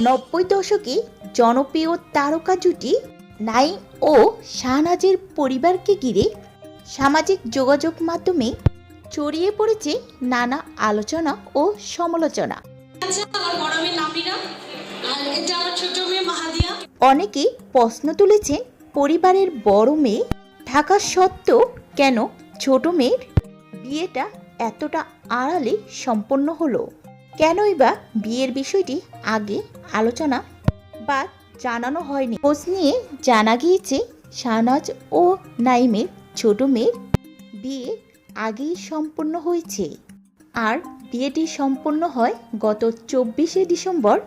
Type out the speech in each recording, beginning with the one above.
নব্বই দশকে জনপ্রিয় তারকা জুটি নাইম ও শাহনাজের পরিবারকে ঘিরে সামাজিক যোগাযোগ মাধ্যমে ছড়িয়ে পড়েছে নানা আলোচনা ও সমালোচনা। অনেকে প্রশ্ন তুলেছেন, পরিবারের বড় মেয়ে থাকা সত্ত্বেও কেন ছোট মেয়ের বিয়েটা এতটা আড়ালে সম্পন্ন হলো? কেনই বা বিয়ের বিষয়টি আগে আলোচনা বা জানানো হয়নি? খোঁজ নিয়ে জানা গিয়েছে, শাহনাজ ও নাইমের ছোট মেয়ের বিয়ে আগেই সম্পন্ন হয়েছে। আর বিয়েটি সম্পন্ন হয় গত 24শে ডিসেম্বর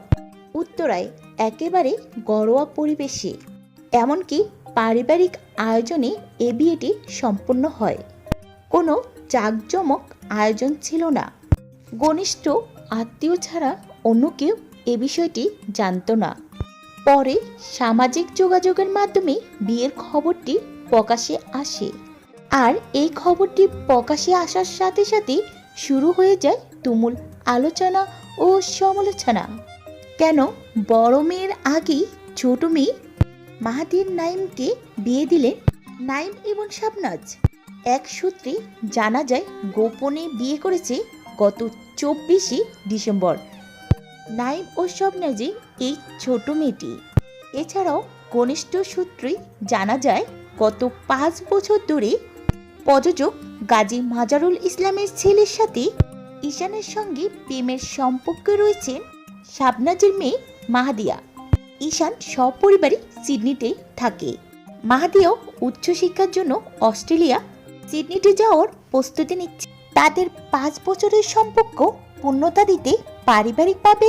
উত্তরায় একেবারে ঘরোয়া পরিবেশে। এমনকি পারিবারিক আয়োজনে এ বিয়েটি সম্পন্ন হয়। কোনো জাঁকজমক আয়োজন ছিল না। ঘনিষ্ঠ আত্মীয় ছাড়া অন্য কেউ এ বিষয়টি জানত না। পরে সামাজিক যোগাযোগের মাধ্যমে বিয়ের খবরটি প্রকাশে আসে। আর এই খবরটি প্রকাশে আসার সাথে সাথে শুরু হয়ে যায় তুমুল আলোচনা ও সমালোচনা। কেন বড় মেয়ের আগেই ছোট মেয়ে মাহাদির নাইমকে বিয়ে দিলেন নাইম এবং শাবনাজ? এক সূত্রে জানা যায়, গোপনে বিয়ে করেছে গত 24শে ডিসেম্বর নাইম ও শাবনাজের এই ছোট মেয়েটি। এছাড়াও ঘনিষ্ঠ সূত্রে জানা যায়, গত 5 বছর ধরে প্রযোজক গাজী মাজারুল ইসলামের ছেলের সাথে ঈশানের সঙ্গে প্রেমের সম্পর্কে রয়েছেন শাবনাজের মেয়ে মাহাদিয়া। ঈশান সপরিবারে সিডনিতে থাকে। মাহাদিয়াও উচ্চশিক্ষার জন্য অস্ট্রেলিয়া সিডনিতে যাওয়ার প্রস্তুতি নিচ্ছে। তাদের 5 বছরের সম্পর্ক পূর্ণতা দিতে পারিবারিকভাবে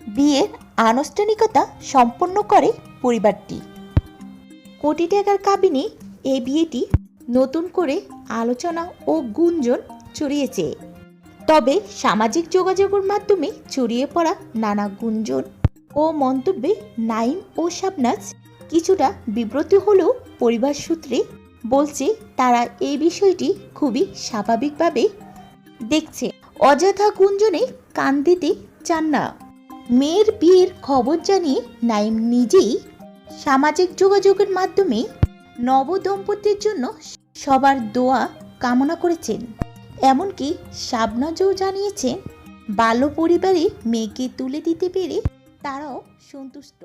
বিয়ের আনুষ্ঠানিকতা সম্পন্ন করে পরিবারটি। কোটি টাকার কাবিনে এই বিয়েটি নতুন করে আলোচনা ও গুঞ্জন ছড়িয়েছে। তবে সামাজিক যোগাযোগের মাধ্যমে ছড়িয়ে পড়া নানা গুঞ্জন ও মন্তব্যে নাইম ও শাবনাজ কিছুটা বিব্রত হলেও পরিবার সূত্রে বলছে, তারা এই বিষয়টি খুবই স্বাভাবিকভাবে দেখছে। অযথা গুঞ্জনে কান দিতে চান না। মেয়ের বিয়ের খবর জানিয়ে নাইম নিজেই সামাজিক যোগাযোগের মাধ্যমে নবদম্পতির জন্য সবার দোয়া কামনা করেছেন। এমনকি শাবনাজও জানিয়েছেন, ভালো পরিবারে মেয়েকে তুলে দিতে পেরে তারাও সন্তুষ্ট।